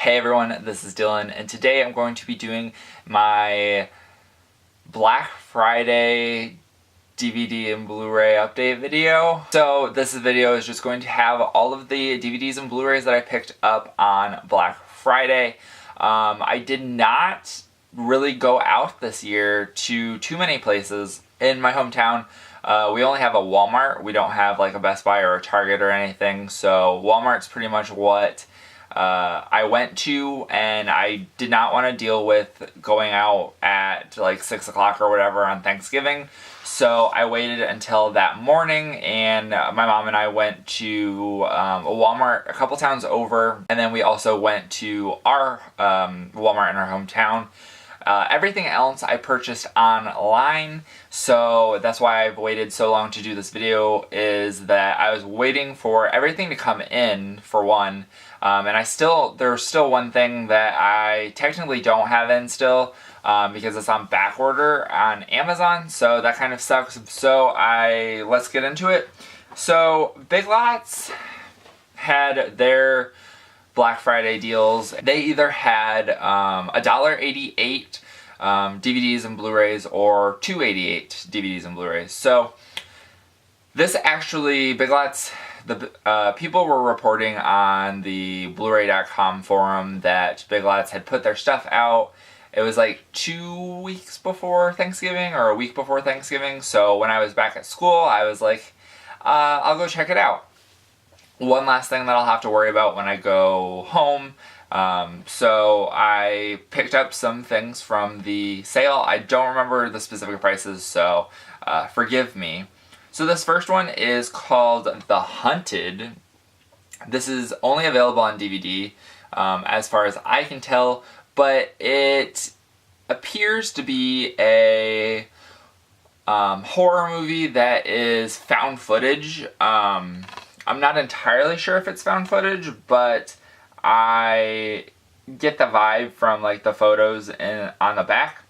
Hey everyone, this is Dylan, and today I'm going to be doing my Black Friday DVD and Blu-ray update video. So this video is just going to have all of the DVDs and Blu-rays that I picked up on Black Friday. I did not really go out this year to too many places in my hometown. We only have a Walmart. We don't have like a Best Buy or a Target or anything, so Walmart's pretty much what I went to, and I did not want to deal with going out at like 6 o'clock or whatever on Thanksgiving. So I waited until that morning, and my mom and I went to a Walmart a couple towns over, and then we also went to our Walmart in our hometown. Everything else I purchased online, so that's why I've waited so long to do this video, is that I was waiting for everything to come in, for one, and there's still one thing that I technically don't have in still, because it's on back order on Amazon, so that kind of sucks. So let's get into it. So Big Lots had their Black Friday deals. They either had $1.88 DVDs and Blu-rays or $2.88 DVDs and Blu-rays. So this actually, Big Lots, the people were reporting on the Blu-ray.com forum that Big Lots had put their stuff out. It was like 2 weeks before Thanksgiving or a week before Thanksgiving. So when I was back at school, I was like, I'll go check it out. One last thing that I'll have to worry about when I go home. So I picked up some things from the sale. I don't remember the specific prices, so forgive me. So this first one is called The Hunted. This is only available on DVD, as far as I can tell, but it appears to be a horror movie that is found footage. I'm not entirely sure if it's found footage, but I get the vibe from like the photos on the back,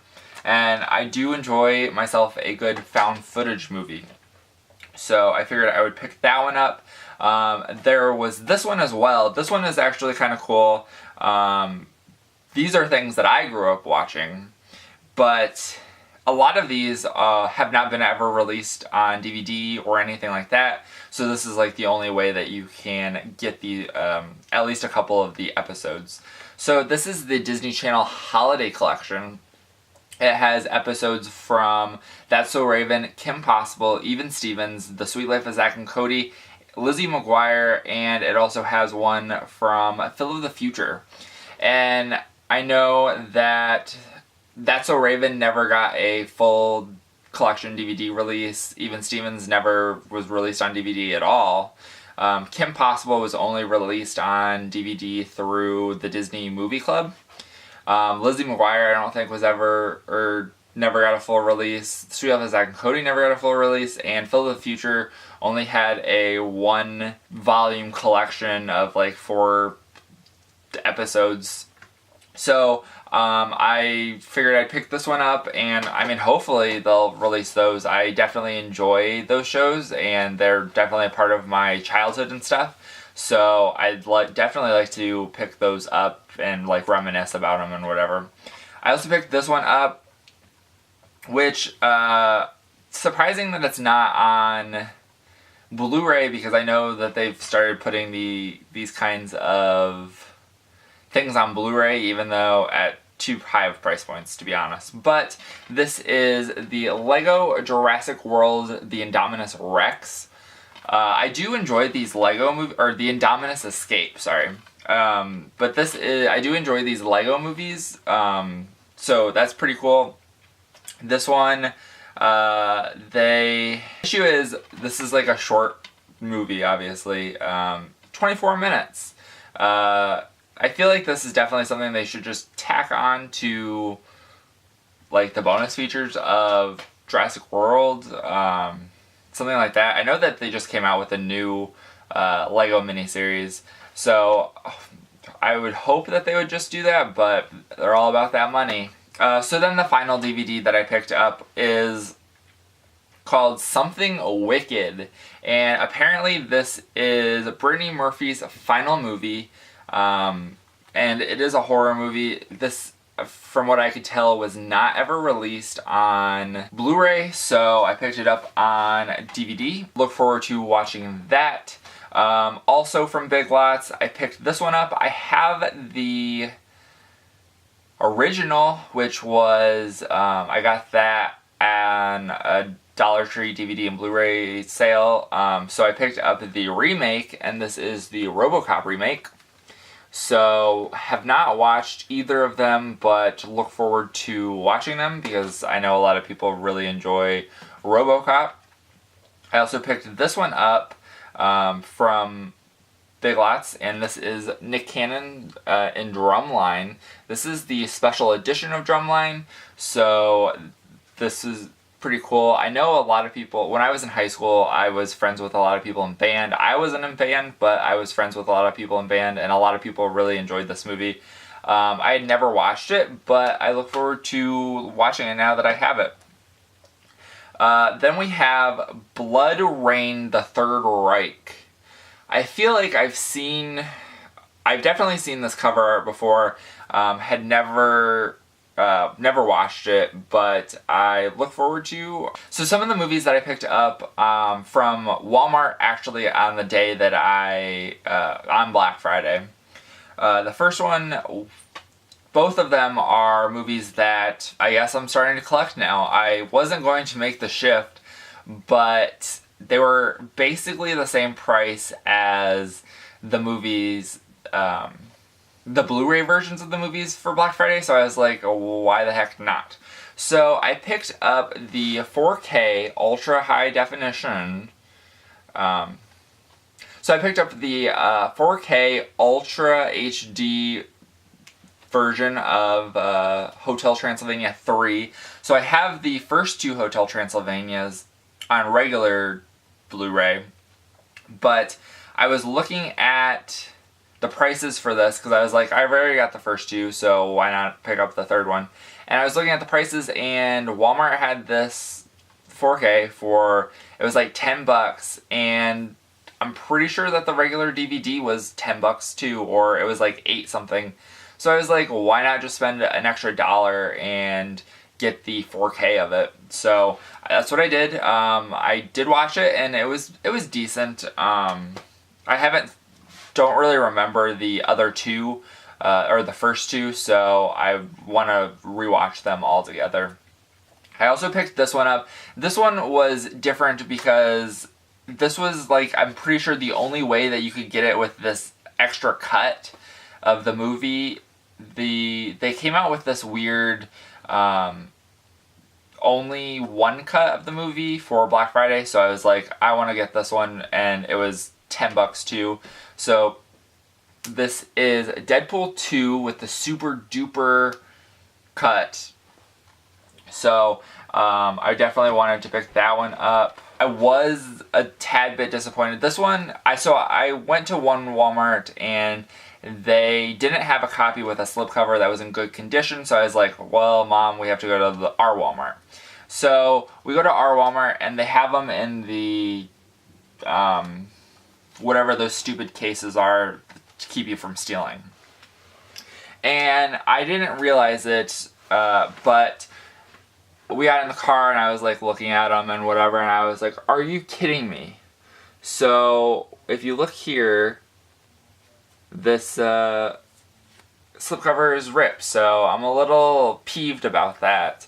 and I do enjoy myself a good found footage movie. So I figured I would pick that one up. There was this one as well. This one is actually kind of cool. These are things that I grew up watching, but a lot of these have not been ever released on DVD or anything like that. So this is like the only way that you can get the at least a couple of the episodes. So this is the Disney Channel Holiday Collection. It has episodes from That's So Raven, Kim Possible, Even Stevens, The Sweet Life of Zack and Cody, Lizzie McGuire, and it also has one from Phil of the Future. And I know that That's So Raven never got a full collection DVD release. Even Stevens never was released on DVD at all. Kim Possible was only released on DVD through the Disney Movie Club. Lizzie McGuire I don't think was never got a full release. Sweet Life of Zack and Cody never got a full release, and Phil of the Future only had a 1-volume collection of like 4 episodes. So I figured I'd pick this one up, and I mean, hopefully they'll release those. I definitely enjoy those shows, and they're definitely a part of my childhood and stuff. So I'd definitely like to pick those up and like reminisce about them and whatever. I also picked this one up, which surprising that it's not on Blu-ray, because I know that they've started putting these kinds of things on Blu-ray, even though at too high of price points, to be honest. But this is the Lego Jurassic World The Indominus Rex. I do enjoy these Lego movies, or The Indominus Escape, sorry. But I do enjoy these Lego movies, so that's pretty cool. This one, the issue is, this is like a short movie, obviously, 24 minutes. I feel like this is definitely something they should just tack on to like the bonus features of Jurassic World, something like that. I know that they just came out with a new Lego miniseries, so I would hope that they would just do that, but they're all about that money. So then the final DVD that I picked up is called Something Wicked, and apparently this is Brittany Murphy's final movie. and it is a horror movie. This, from what I could tell, was not ever released on Blu-ray, so I picked it up on DVD. Look forward to watching that. Also from Big Lots, I picked this one up. I have the original, which was, I got that on a Dollar Tree DVD and Blu-ray sale. So I picked up the remake, and this is the RoboCop remake. So have not watched either of them, but look forward to watching them because I know a lot of people really enjoy RoboCop. I also picked this one up from Big Lots, and this is Nick Cannon in Drumline. This is the special edition of Drumline, so this is pretty cool. I know a lot of people, when I was in high school, I was friends with a lot of people in band. I wasn't in band, but I was friends with a lot of people in band, and a lot of people really enjoyed this movie. I had never watched it, but I look forward to watching it now that I have it. Then we have Blood Rain: The Third Reich. I feel like I've definitely seen this cover art before, had never watched it, but I look forward to. So some of the movies that I picked up from Walmart actually on the day that on Black Friday. The first one, both of them are movies that I guess I'm starting to collect now. I wasn't going to make the shift, but they were basically the same price as the movies, the Blu-ray versions of the movies for Black Friday, so I was like, why the heck not? So I picked up the 4K Ultra High Definition. So I picked up the 4K Ultra HD version of Hotel Transylvania 3. So I have the first two Hotel Transylvanias on regular Blu-ray, but I was looking at the prices for this because I was like, I've already got the first two, so why not pick up the third one? And I was looking at the prices, and Walmart had this 4K for, it was like $10, and I'm pretty sure that the regular DVD was $10 too, or it was like $8 something. So I was like, why not just spend an extra $1 and get the 4K of it? So that's what I did. I did watch it, and it was decent. Don't really remember the other two, or the first two, so I want to rewatch them all together. I also picked this one up. This one was different because this was, like, I'm pretty sure the only way that you could get it with this extra cut of the movie. They came out with this weird only one cut of the movie for Black Friday, so I was like, I want to get this one, and it was $10 too. So this is Deadpool 2 with the super duper cut. So I definitely wanted to pick that one up. I was a tad bit disappointed. This one, I went to one Walmart and they didn't have a copy with a slipcover that was in good condition, so I was like, well, Mom, we have to go to our Walmart. So we go to our Walmart, and they have them in the whatever those stupid cases are to keep you from stealing. And I didn't realize it, but we got in the car, and I was like looking at them and whatever, and I was like, are you kidding me? So if you look here, this slipcover is ripped, so I'm a little peeved about that.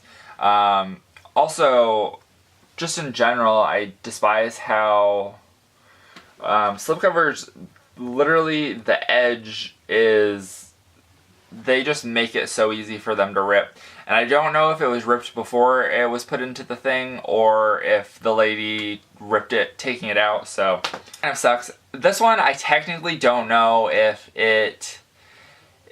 Also, just in general, I despise how slipcovers, literally the edge is, they just make it so easy for them to rip. And I don't know if it was ripped before it was put into the thing, or if the lady ripped it taking it out, so kind of sucks. This one, I technically don't know if it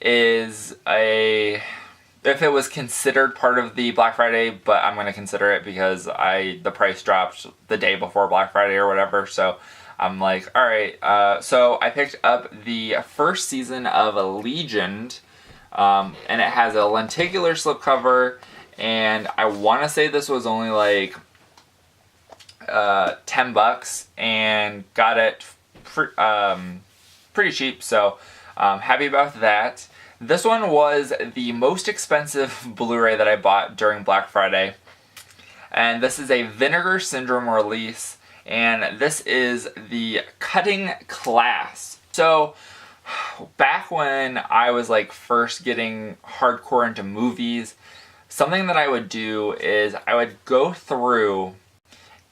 is if it was considered part of the Black Friday, but I'm going to consider it because the price dropped the day before Black Friday or whatever, so I'm like, alright. So I picked up the first season of Legion, and it has a lenticular slipcover, and I want to say this was only like $10, and got it pretty cheap, so happy about that. This one was the most expensive Blu-ray that I bought during Black Friday. And this is a Vinegar Syndrome release, and this is the Cutting Class. So, back when I was like first getting hardcore into movies, something that I would do is I would go through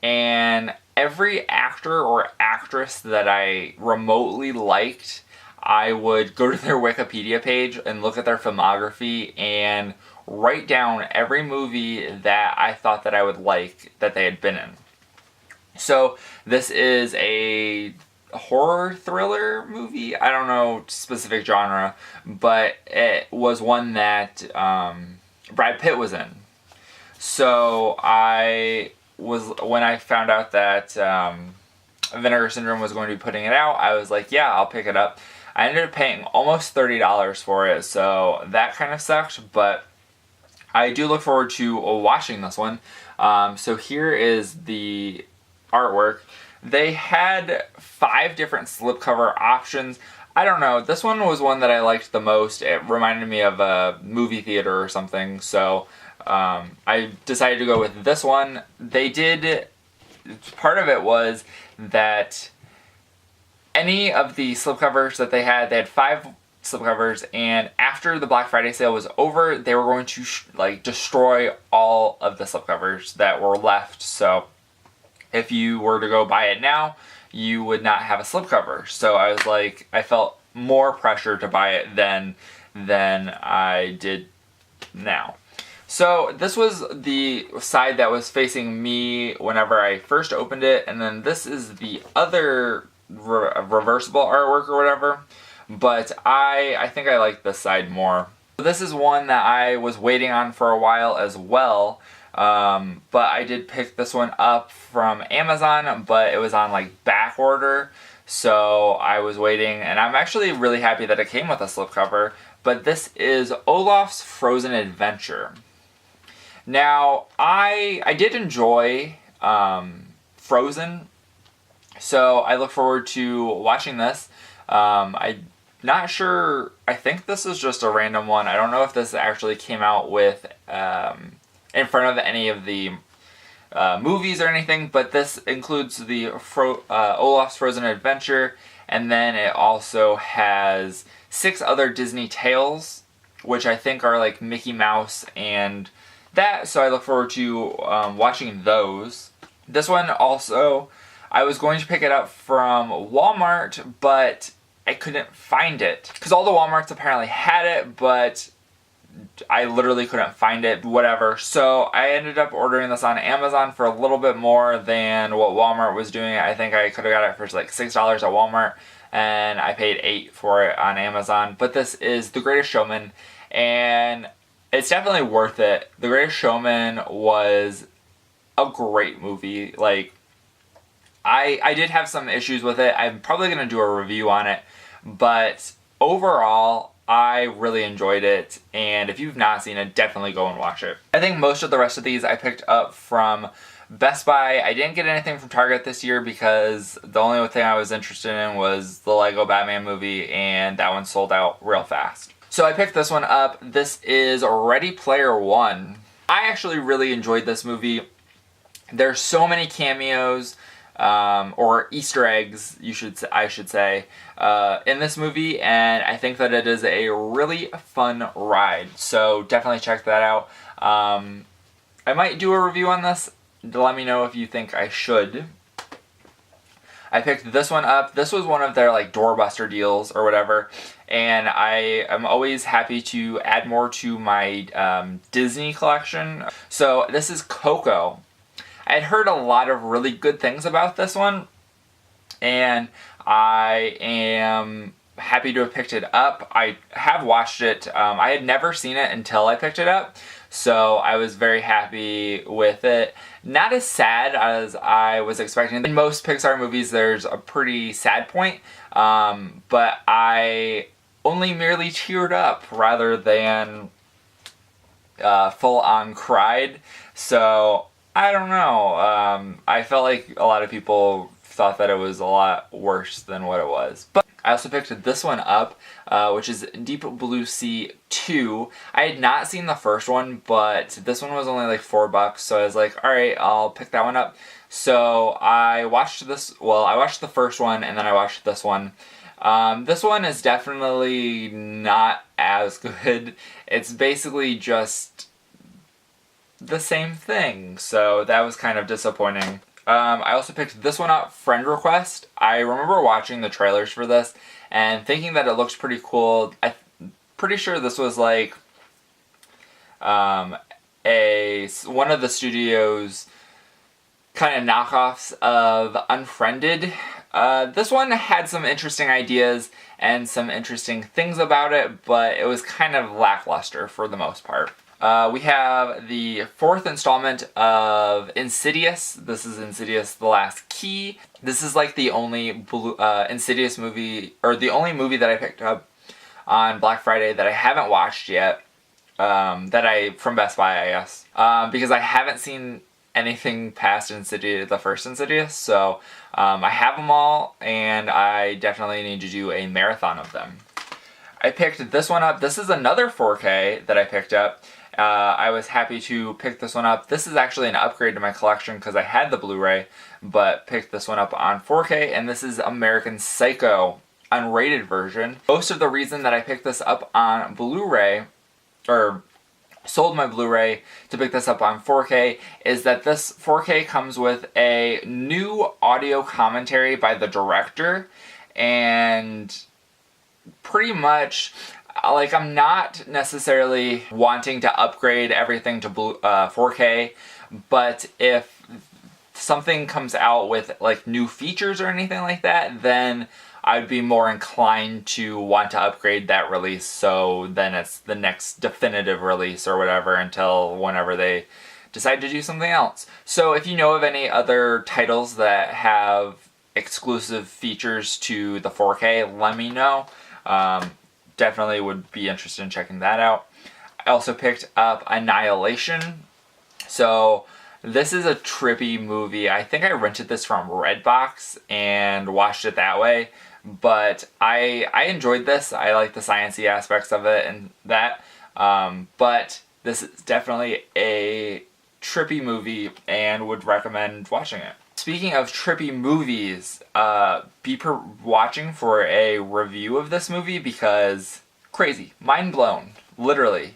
and every actor or actress that I remotely liked, I would go to their Wikipedia page and look at their filmography and write down every movie that I thought that I would like that they had been in. So this is a horror thriller movie. I don't know specific genre, but it was one that Brad Pitt was in. So when I found out that Vinegar Syndrome was going to be putting it out, I was like, yeah, I'll pick it up. I ended up paying almost $30 for it, so that kind of sucked, but I do look forward to watching this one. So here is the artwork. They had 5 different slipcover options. I don't know, this one was one that I liked the most. It reminded me of a movie theater or something, so I decided to go with this one. Part of it was that any of the slipcovers that they had 5 slipcovers, and after the Black Friday sale was over, they were going to destroy all of the slipcovers that were left. So if you were to go buy it now, you would not have a slipcover. So I was like, I felt more pressure to buy it than I did now. So this was the side that was facing me whenever I first opened it, and then this is the other reversible artwork or whatever, but I think I like this side more. This is one that I was waiting on for a while as well, but I did pick this one up from Amazon, but it was on like back order, so I was waiting, and I'm actually really happy that it came with a slipcover. But this is Olaf's Frozen Adventure. Now, I did enjoy Frozen, so I look forward to watching this. I'm not sure, I think this is just a random one. I don't know if this actually came out with in front of any of the movies or anything, but this includes the Olaf's Frozen Adventure, and then it also has 6 other Disney tales, which I think are like Mickey Mouse and that, so I look forward to watching those. This one also, I was going to pick it up from Walmart, but I couldn't find it. Because all the Walmarts apparently had it, but I literally couldn't find it, whatever. So I ended up ordering this on Amazon for a little bit more than what Walmart was doing. I think I could have got it for like $6 at Walmart, and I paid $8 for it on Amazon. But this is The Greatest Showman, and it's definitely worth it. The Greatest Showman was a great movie. Like, I did have some issues with it. I'm probably going to do a review on it, but overall, I really enjoyed it, and if you've not seen it, definitely go and watch it. I think most of the rest of these I picked up from Best Buy. I didn't get anything from Target this year because the only thing I was interested in was the Lego Batman movie, and that one sold out real fast. So I picked this one up. This is Ready Player One. I actually really enjoyed this movie. There's so many cameos, or Easter eggs, I should say, in this movie, and I think that it is a really fun ride. So definitely check that out. I might do a review on this. Let me know if you think I should. I picked this one up. This was one of their like doorbuster deals or whatever, and I am always happy to add more to my Disney collection. So this is Coco. I had heard a lot of really good things about this one, and I am happy to have picked it up. I have watched it. I had never seen it until I picked it up, so I was very happy with it. Not as sad as I was expecting. In most Pixar movies, there's a pretty sad point, but I only merely teared up rather than full-on cried, so I don't know. I felt like a lot of people thought that it was a lot worse than what it was. But I also picked this one up, which is Deep Blue Sea 2. I had not seen the first one, but this one was only like $4, so I was like, alright, I'll pick that one up. So I watched I watched the first one, and then I watched this one. This one is definitely not as good. It's basically just the same thing, so that was kind of disappointing. I also picked this one up, Friend Request. I remember watching the trailers for this and thinking that it looked pretty cool. I'm pretty sure this was like one of the studio's kind of knockoffs of Unfriended. This one had some interesting ideas and some interesting things about it, but it was kind of lackluster for the most part. We have the 4th installment of Insidious. This is Insidious: The Last Key. This is like the only Insidious movie, or the only movie that I picked up on Black Friday that I haven't watched yet. From Best Buy, I guess. Because I haven't seen anything past Insidious, the first Insidious, so I have them all, and I definitely need to do a marathon of them. I picked this one up. This is another 4K that I picked up. I was happy to pick this one up. This is actually an upgrade to my collection because I had the Blu-ray, but picked this one up on 4K, and this is American Psycho, unrated version. Most of the reason that I picked this up on Blu-ray, or sold my Blu-ray to pick this up on 4K, is that this 4K comes with a new audio commentary by the director, and pretty much, like, I'm not necessarily wanting to upgrade everything to 4K, but if something comes out with like new features or anything like that, then I'd be more inclined to want to upgrade that release, so then it's the next definitive release or whatever until whenever they decide to do something else. So if you know of any other titles that have exclusive features to the 4K, let me know. Definitely would be interested in checking that out. I also picked up Annihilation. So this is a trippy movie. I think I rented this from Redbox and watched it that way. But I enjoyed this. I like the sciencey aspects of it and that. But this is definitely a trippy movie and would recommend watching it. Speaking of trippy movies, be watching for a review of this movie because crazy, mind blown, literally,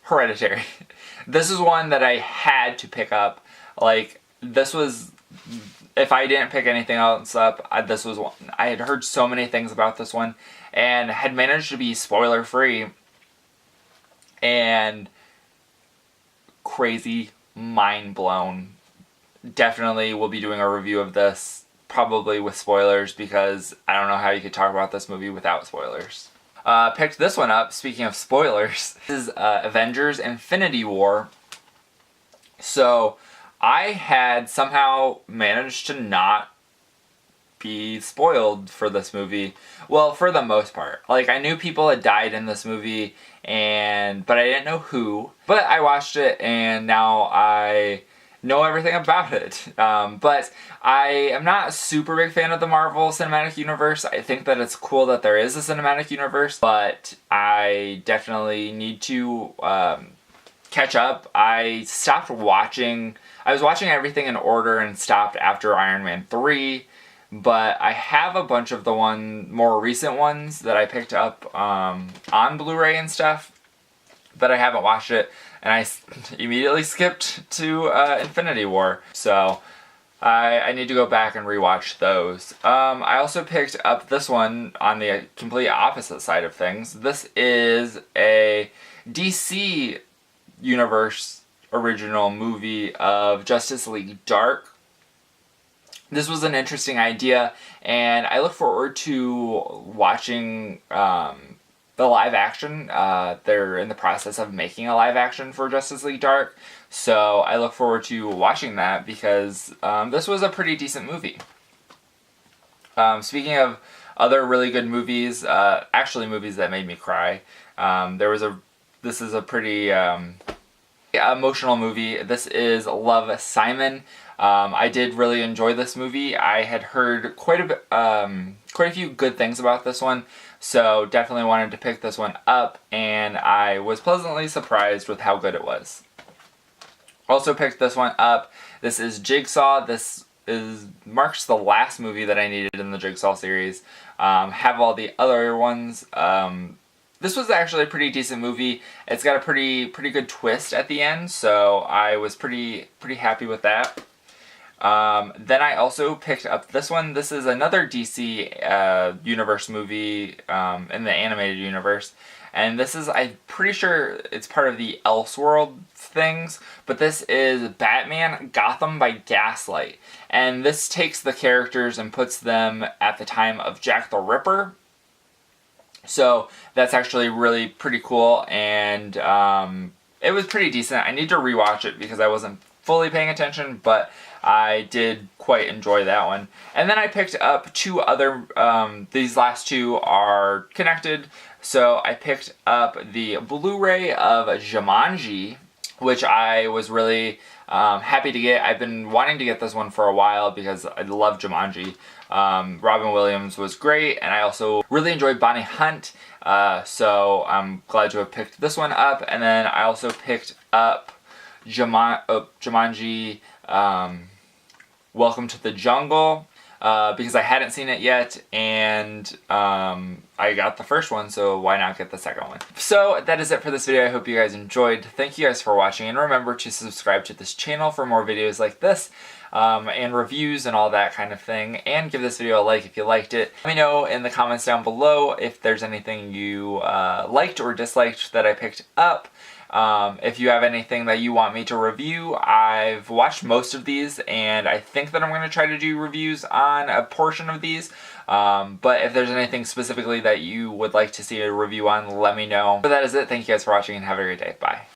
Hereditary. This is one that I had to pick up. Like, this was, if I didn't pick anything else up, this was one. I had heard so many things about this one and had managed to be spoiler free, and crazy, mind blown. Definitely will be doing a review of this, probably with spoilers, because I don't know how you could talk about this movie without spoilers. Picked this one up, speaking of spoilers. This is Avengers Infinity War. So I had somehow managed to not be spoiled for this movie. Well, for the most part. Like, I knew people had died in this movie, but I didn't know who. But I watched it, and now I know everything about it. But I am not a super big fan of the Marvel Cinematic Universe. I think that it's cool that there is a cinematic universe, but I definitely need to catch up. I stopped watching. I was watching everything in order and stopped after Iron Man 3, but I have a bunch of the more recent ones that I picked up on Blu-ray and stuff, but I haven't watched it. And I immediately skipped to Infinity War. So I need to go back and rewatch those. I also picked up this one on the complete opposite side of things. This is a DC Universe original movie of Justice League Dark. This was an interesting idea, and I look forward to watching the live action. They're in the process of making a live action for Justice League Dark, so I look forward to watching that because this was a pretty decent movie. Speaking of other really good movies, actually movies that made me cry, this is a pretty Emotional movie. This is Love, Simon. I did really enjoy this movie. I had heard quite a few good things about this one, so definitely wanted to pick this one up, and I was pleasantly surprised with how good it was. Also picked this one up. This is Jigsaw. This marks the last movie that I needed in the Jigsaw series. Have all the other ones. This was actually a pretty decent movie. It's got a pretty good twist at the end, so I was pretty happy with that. Then I also picked up this one. This is another DC universe movie in the animated universe. And this is, I'm pretty sure it's part of the Elseworld things, but this is Batman Gotham by Gaslight. And this takes the characters and puts them at the time of Jack the Ripper. So that's actually really pretty cool, and it was pretty decent. I need to rewatch it because I wasn't fully paying attention, but I did quite enjoy that one. And then I picked up two other, these last two are connected. So I picked up the Blu-ray of Jumanji, which I was really happy to get. I've been wanting to get this one for a while because I love Jumanji. Robin Williams was great, and I also really enjoyed Bonnie Hunt, so I'm glad to have picked this one up. And then I also picked up Jumanji Welcome to the Jungle, because I hadn't seen it yet, and I got the first one, so why not get the second one? So that is it for this video. I hope you guys enjoyed. Thank you guys for watching, and remember to subscribe to this channel for more videos like this, and reviews and all that kind of thing, and give this video a like if you liked it. Let me know in the comments down below if there's anything you liked or disliked that I picked up. If you have anything that you want me to review, I've watched most of these, and I think that I'm going to try to do reviews on a portion of these. But if there's anything specifically that you would like to see a review on, let me know. But that is it. Thank you guys for watching, and have a great day. Bye.